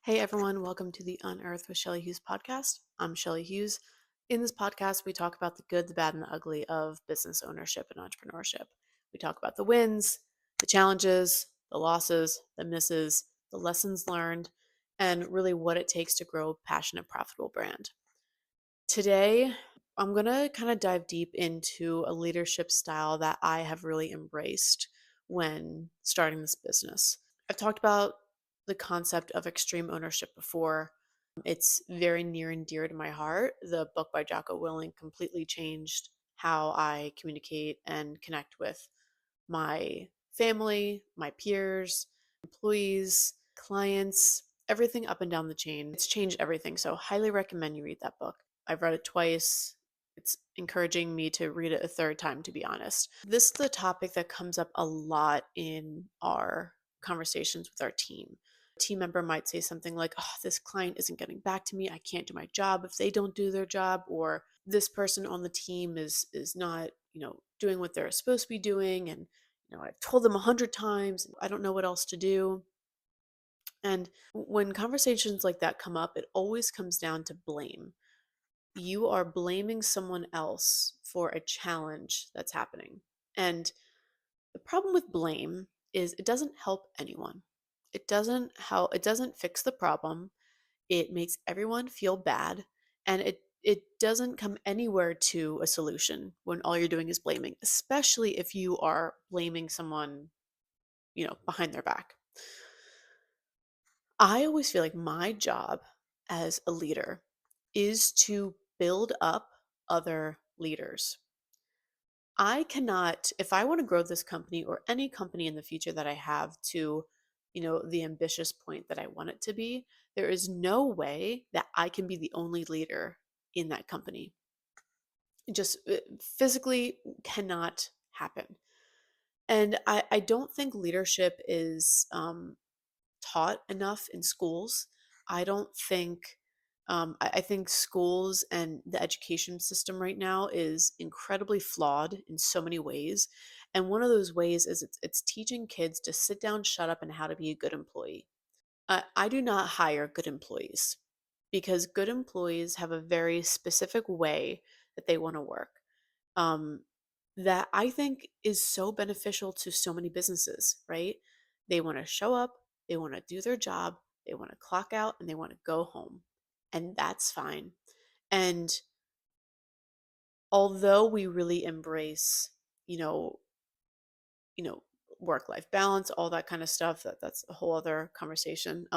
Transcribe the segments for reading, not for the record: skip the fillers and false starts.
Hey everyone, welcome to the Unearthed with Shelly Hughes podcast. I'm Shelly Hughes. In this podcast, we talk about the good, the bad, and the ugly of business ownership and entrepreneurship. We talk about the wins, the challenges, the losses, the misses, the lessons learned, and really what it takes to grow a passionate, profitable brand. Today, I'm going to kind of dive deep into a leadership style that I have really embraced when starting this business. I've talked about the concept of extreme ownership before. It's very near and dear to my heart. The book by Jocko Willing completely changed how I communicate and connect with my family, my peers, employees, clients, everything up and down the chain. It's changed everything. So, highly recommend you read that book. I've read it twice. It's encouraging me to read it a third time, to be honest. This is the topic that comes up a lot in our conversations with our team. A team member might say something like, "Oh, this client isn't getting back to me. I can't do my job if they don't do their job," or "This person on the team is not, doing what they're supposed to be doing, and I've told them 100 times. I don't know what else to do." And when conversations like that come up, it always comes down to blame. You are blaming someone else for a challenge that's happening. And the problem with blame is it doesn't help anyone. It doesn't fix the problem. It makes everyone feel bad, and it doesn't come anywhere to a solution when all you're doing is blaming, especially if you are blaming someone, behind their back. I always feel like my job as a leader is to build up other leaders. I cannot, if I want to grow this company or any company in the future that I have to, the ambitious point that I want it to be, there is no way that I can be the only leader in that company. It just physically cannot happen. And I don't think leadership is taught enough in schools. I don't think, I think schools and the education system right now is incredibly flawed in so many ways. And one of those ways is it's teaching kids to sit down, shut up, and how to be a good employee. I do not hire good employees because good employees have a very specific way that they want to work. Um, that I think is so beneficial to so many businesses, right? They want to show up, they want to do their job, they want to clock out, and they want to go home. And that's fine. And although we really embrace, you know, you know, work-life balance, all that kind of stuff, that's a whole other conversation.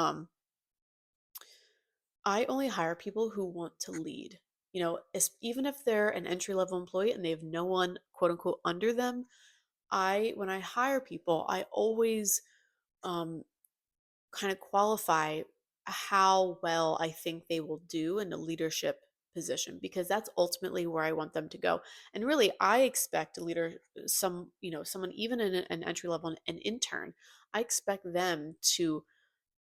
I only hire people who want to lead. Even if they're an entry-level employee and they have no one quote unquote under them, I when I hire people, I always um, kind of qualify how well I think they will do in a leadership position because that's ultimately where I want them to go. And really, I expect a leader, someone even in an entry level, an intern, I expect them to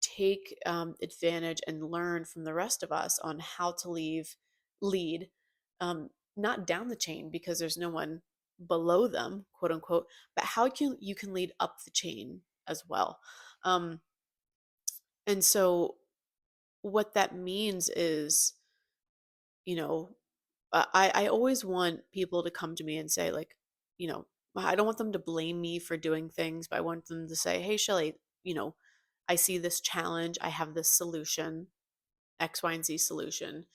take advantage and learn from the rest of us on how to lead, not down the chain because there's no one below them, quote unquote, but how you can lead up the chain as well. Um, and so what that means is, you know, I always want people to come to me and say, like, you know, I don't want them to blame me for doing things, but I want them to say, "Hey, Shelly, I see this challenge. I have this solution, X, Y, and Z solution.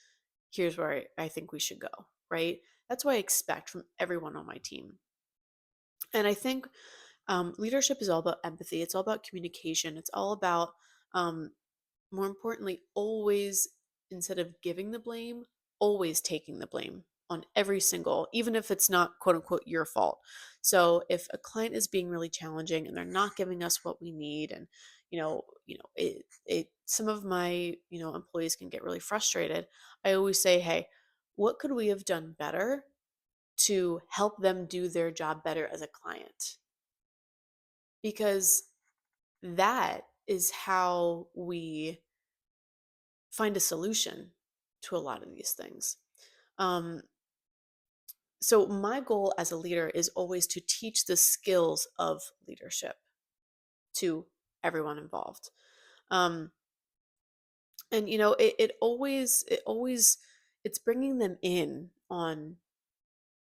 Here's where I think we should go." Right? That's what I expect from everyone on my team. And I think leadership is all about empathy. It's all about communication. It's all about, um, more importantly, always, instead of giving the blame, always taking the blame on every single, even if it's not quote unquote your fault. So if a client is being really challenging and they're not giving us what we need, and some of my employees can get really frustrated. I always say, hey, what could we have done better to help them do their job better as a client? Because that is how we find a solution to a lot of these things. Um, so, my goal as a leader is always to teach the skills of leadership to everyone involved. Um, And it's bringing them in on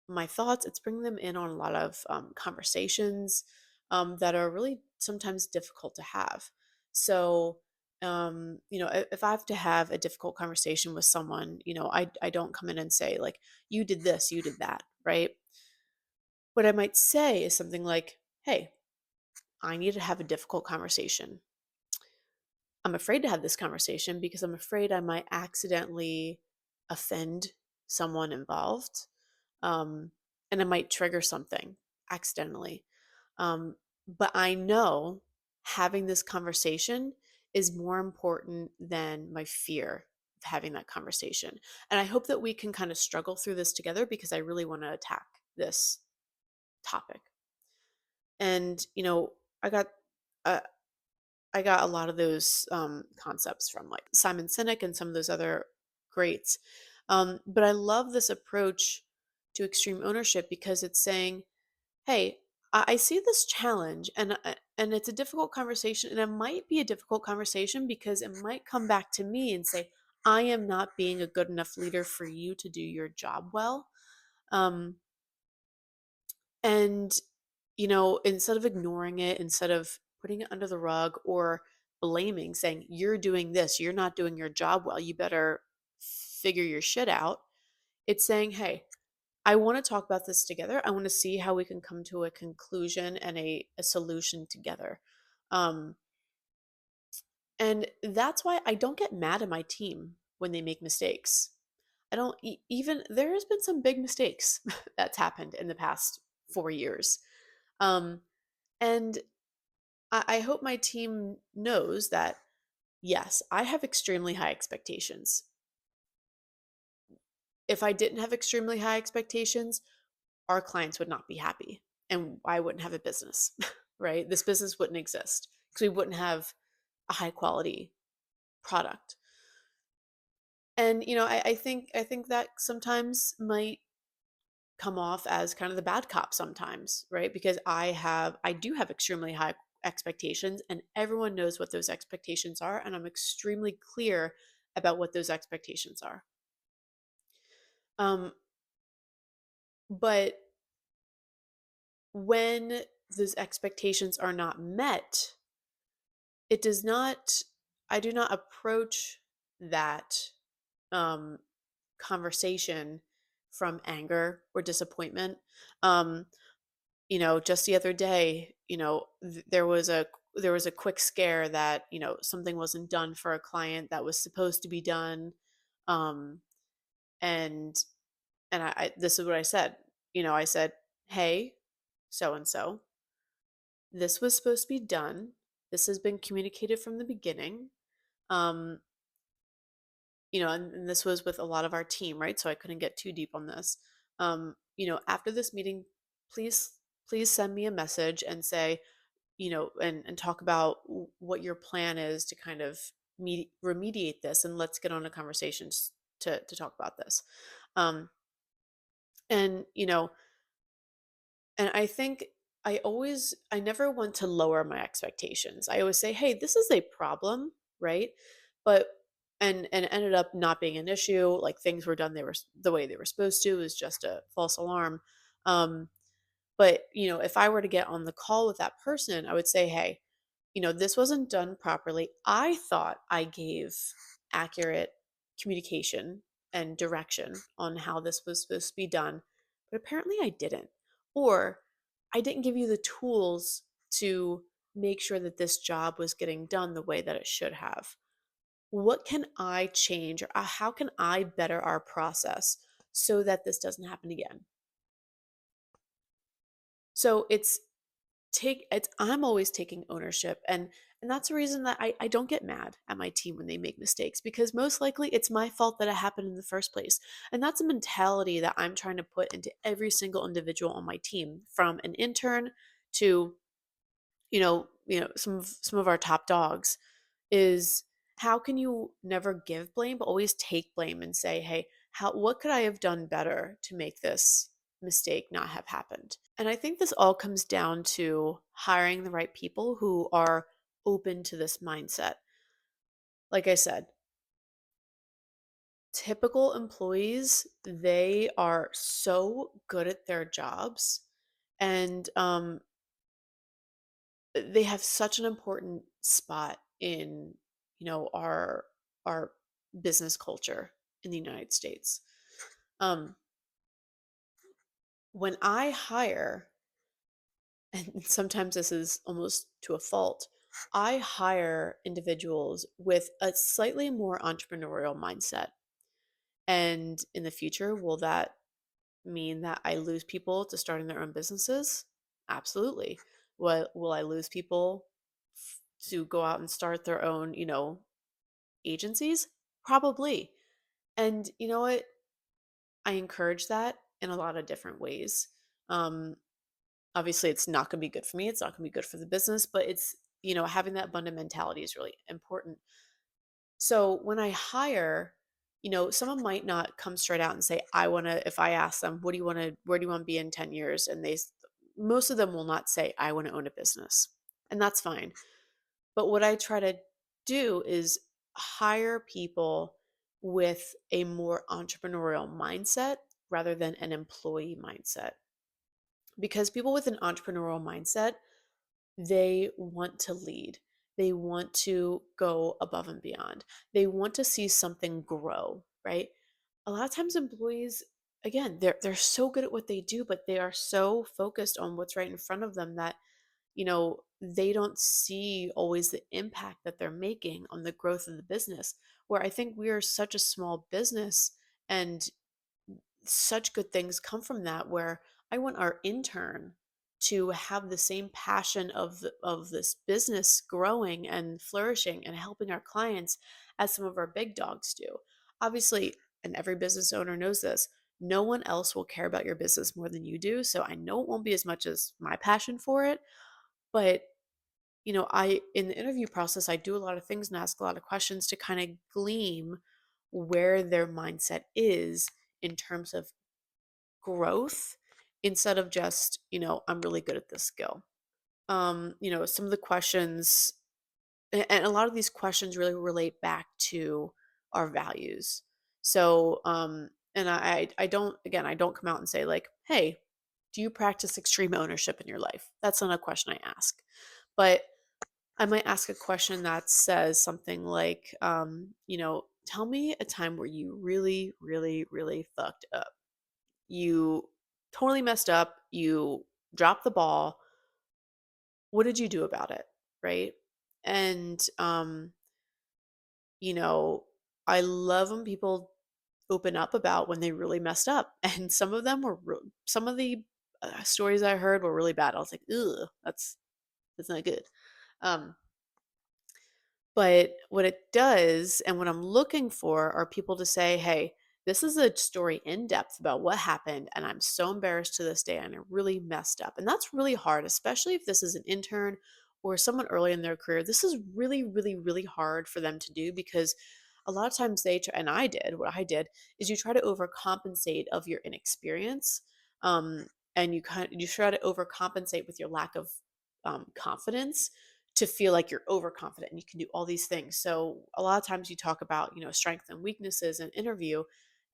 my thoughts. It's bringing them in on a lot of conversations that are really sometimes difficult to have. So, if I have to have a difficult conversation with someone, I don't come in and say, like, you did this, you did that, right? What I might say is something like, hey, I need to have a difficult conversation. I'm afraid to have this conversation because I'm afraid I might accidentally offend someone involved, um, and it might trigger something accidentally. But I know having this conversation is more important than my fear of having that conversation. And I hope that we can kind of struggle through this together because I really want to attack this topic. And I got uh, I got a lot of those concepts from like Simon Sinek and some of those other greats. But I love this approach to extreme ownership because it's saying, hey, I see this challenge, and it's a difficult conversation, and it might be a difficult conversation because it might come back to me and say, I am not being a good enough leader for you to do your job well. Um, and instead of ignoring it, instead of putting it under the rug or blaming, saying, you're doing this, you're not doing your job well, you better figure your shit out. It's saying, hey, I want to talk about this together. I want to see how we can come to a conclusion and a solution together. Um, and that's why I don't get mad at my team when they make mistakes. I don't even, there has been some big mistakes that's happened in the past 4 years. Um, and I hope my team knows that, yes, I have extremely high expectations. If I didn't have extremely high expectations, our clients would not be happy and I wouldn't have a business, right? This business wouldn't exist because we wouldn't have a high quality product. And I think that sometimes might come off as kind of the bad cop sometimes, right? Because I do have extremely high expectations and everyone knows what those expectations are and I'm extremely clear about what those expectations are. Um but when those expectations are not met, it does not I do not approach that um conversation from anger or disappointment. Um just the other day, there was a quick scare that, something wasn't done for a client that was supposed to be done. Um and I this is what I said. I said, "Hey, so and so, this was supposed to be done. This has been communicated from the beginning." Um and this was with a lot of our team, right? So I couldn't get too deep on this. After this meeting, please send me a message and say, and talk about what your plan is to kind of remediate this, and let's get on a conversation to talk about this. Um, and and I think I never want to lower my expectations. I always say, hey, this is a problem, right? But and it ended up not being an issue. Like things were done the way they were supposed to. It was just a false alarm. Um, but if I were to get on the call with that person, I would say, hey, this wasn't done properly. I thought I gave accurate communication and direction on how this was supposed to be done, but apparently I didn't. Or I didn't give you the tools to make sure that this job was getting done the way that it should have. What can I change, or how can I better our process so that this doesn't happen again? So I'm always taking ownership, and that's the reason that I don't get mad at my team when they make mistakes, because most likely it's my fault that it happened in the first place. And that's a mentality that I'm trying to put into every single individual on my team, from an intern to some of our top dogs, is how can you never give blame but always take blame and say, hey, what could I have done better to make this mistake not have happened? And I think this all comes down to hiring the right people who are open to this mindset. Like I said, typical employees, they are so good at their jobs, and they have such an important spot in, our business culture in the United States. Um, when I hire, and sometimes this is almost to a fault, I hire individuals with a slightly more entrepreneurial mindset. And in the future, will that mean that I lose people to starting their own businesses? Absolutely. What will I lose people to go out and start their own, agencies? Probably. And you know what? I encourage that in a lot of different ways. Um, Obviously, it's not going to be good for me. It's not going to be good for the business, but it's, having that abundant mentality is really important. So when I hire, someone might not come straight out and say, I want to, if I ask them, what do you want to, where do you want to be in 10 years? And most of them will not say, I want to own a business. And that's fine. But what I try to do is hire people with a more entrepreneurial mindset rather than an employee mindset. Because people with an entrepreneurial mindset, they want to lead. They want to go above and beyond. They want to see something grow, right? A lot of times employees, again, they're so good at what they do, but they are so focused on what's right in front of them that, they don't see always the impact that they're making on the growth of the business. Where I think we are such a small business, and such good things come from that, where I want our intern to have the same passion of this business growing and flourishing and helping our clients as some of our big dogs do. Obviously, and every business owner knows this, no one else will care about your business more than you do. So I know it won't be as much as my passion for it, but I in the interview process, I do a lot of things and ask a lot of questions to kind of glean where their mindset is in terms of growth, instead of just, I'm really good at this skill. Some of the questions, and a lot of these questions really relate back to our values. So, and I don't, again, I don't come out and say, like, hey, do you practice extreme ownership in your life? That's not a question I ask. But I might ask a question that says something like, tell me a time where you really, really, really fucked up. You totally messed up, you dropped the ball. What did you do about it? Right? And you know, I love when people open up about when they really messed up. And some of them were some of the stories I heard were really bad. I was like, ugh, that's not good. Um, But what it does, and what I'm looking for, are people to say, hey, this is a story in depth about what happened, and I'm so embarrassed to this day, and I really messed up. And that's really hard, especially if this is an intern or someone early in their career. This is really, really, really hard for them to do, because a lot of times they try, and I did, what I did is you try to overcompensate of your inexperience. Um, and you try to overcompensate with your lack of confidence, to feel like you're overconfident and you can do all these things. So a lot of times you talk about, strengths and weaknesses in interview,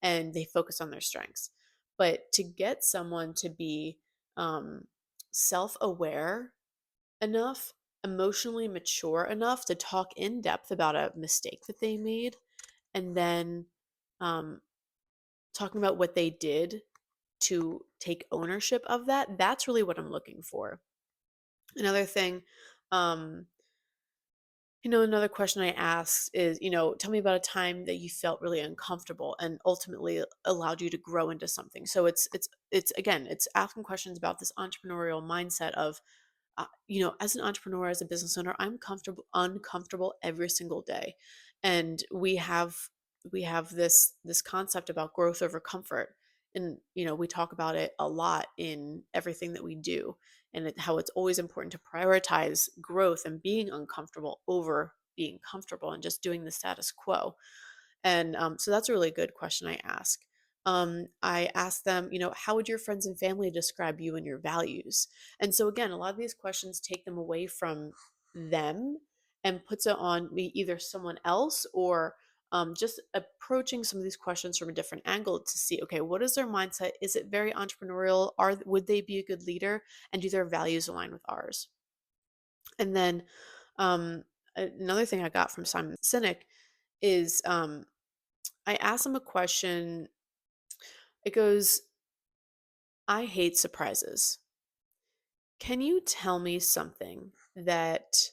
and they focus on their strengths. But to get someone to be um, self-aware enough, emotionally mature enough to talk in depth about a mistake that they made, and then um, talking about what they did to take ownership of that, that's really what I'm looking for. Another thing, um, another question I asked is, tell me about a time that you felt really uncomfortable and ultimately allowed you to grow into something. So it's again, it's asking questions about this entrepreneurial mindset of, as an entrepreneur, as a business owner, I'm uncomfortable every single day, and we have this concept about growth over comfort, and we talk about it a lot in everything that we do, and how it's always important to prioritize growth and being uncomfortable over being comfortable and just doing the status quo. And so that's a really good question I ask. I ask them, how would your friends and family describe you and your values? And so, again, a lot of these questions take them away from them and puts it on me, either someone else or just approaching some of these questions from a different angle to see, okay, what is their mindset? Is it very entrepreneurial? Would they be a good leader? And do their values align with ours? And then um, another thing I got from Simon Sinek is I asked him a question. It goes, I hate surprises. Can you tell me something that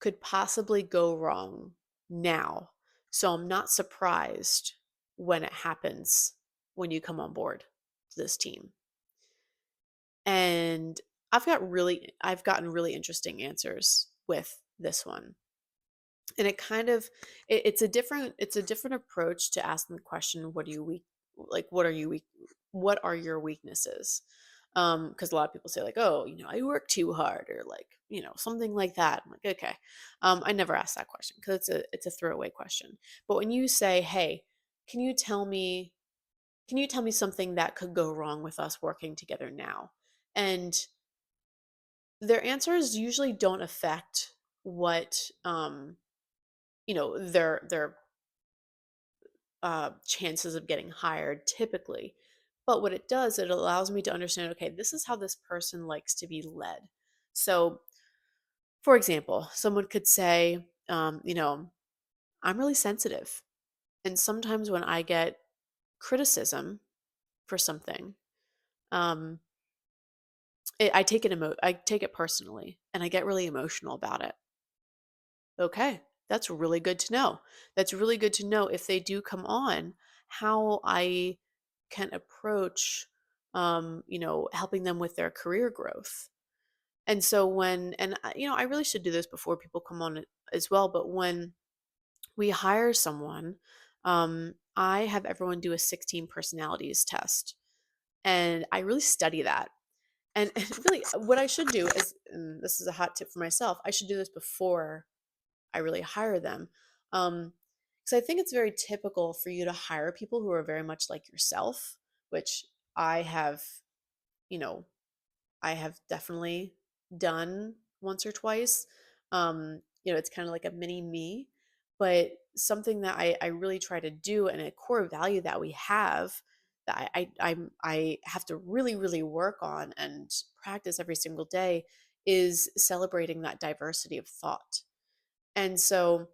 could possibly go wrong now so I'm not surprised when it happens when you come on board to this team? And I've gotten really interesting answers with this one. And it kind of it's a different approach to asking the question, what are you weak like what are you weak what are your weaknesses? Because a lot of people say like, oh, I work too hard, or like, something like that. I'm like, okay. I never ask that question because it's a throwaway question. But when you say, hey, can you tell me can you tell me something that could go wrong with us working together now? And their answers usually don't affect what their chances of getting hired typically. But what it does, it allows me to understand, okay, this is how this person likes to be led. So, for example, someone could say, I'm really sensitive. And sometimes when I get criticism for something, um, I take it personally, and I get really emotional about it. Okay, that's really good to know. That's really good to know if they do come on, how I can approach, helping them with their career growth. And so I really should do this before people come on as well. But when we hire someone, I have everyone do a 16 personalities test, and I really study that. And really, what I should do is, and this is a hot tip for myself, I should do this before I really hire them. Because I think it's very typical for you to hire people who are very much like yourself, which I have, you know, I have definitely done once or twice. It's kind of like a mini me, but something that I really try to do, and a core value that we have that I have to really, really work on and practice every single day is celebrating that diversity of thought. And so,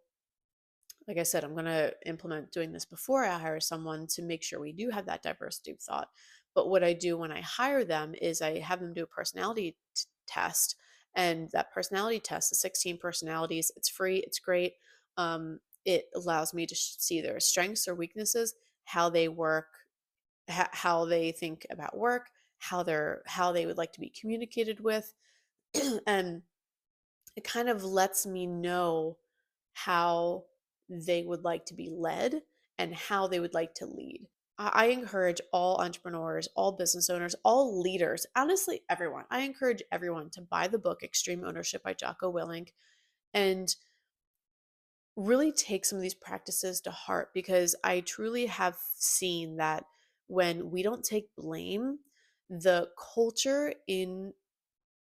like I said, I'm going to implement doing this before I hire someone to make sure we do have that diversity of thought. But what I do when I hire them is I have them do a personality test. And that personality test, the 16 personalities, it's free, it's great. It allows me to see their strengths or weaknesses, how they work, how they think about work, how they would like to be communicated with. And it kind of lets me know how they would like to be led and how they would like to lead. I encourage all entrepreneurs, all business owners, all leaders, honestly, everyone. I encourage everyone to buy the book Extreme Ownership by Jocko Willink and really take some of these practices to heart, because I truly have seen that when we don't take blame, the culture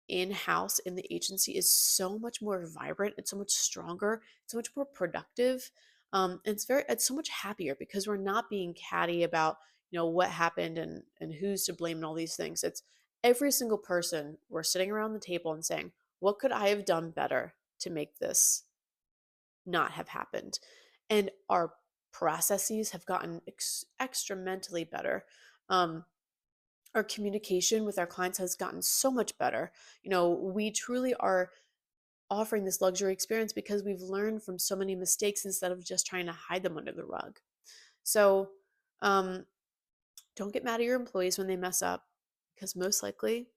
in-house in the agency is so much more vibrant, it's so much stronger, it's so much more productive. And it's so much happier because we're not being catty about, what happened and who's to blame and all these things. It's every single person, we're sitting around the table and saying, what could I have done better to make this not have happened? And our processes have gotten extra mentally better. Our communication with our clients has gotten so much better. We truly are offering this luxury experience because we've learned from so many mistakes instead of just trying to hide them under the rug. So, um, don't get mad at your employees when they mess up, because most likely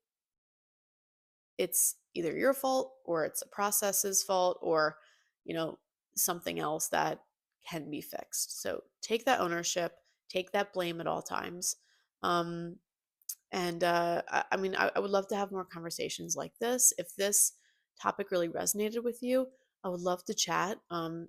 it's either your fault or it's a process's fault, or, you know, something else that can be fixed. So take that ownership, take that blame at all times. Um, I mean, I would love to have more conversations like this. If this topic really resonated with you, I would love to chat.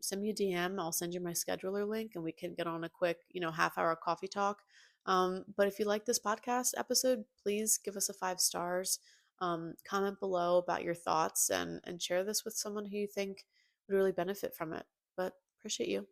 Send me a DM. I'll send you my scheduler link and we can get on a quick, half-hour coffee talk. But if you like this podcast episode, please give us a 5 stars. Comment below about your thoughts, and share this with someone who you think would really benefit from it. But appreciate you.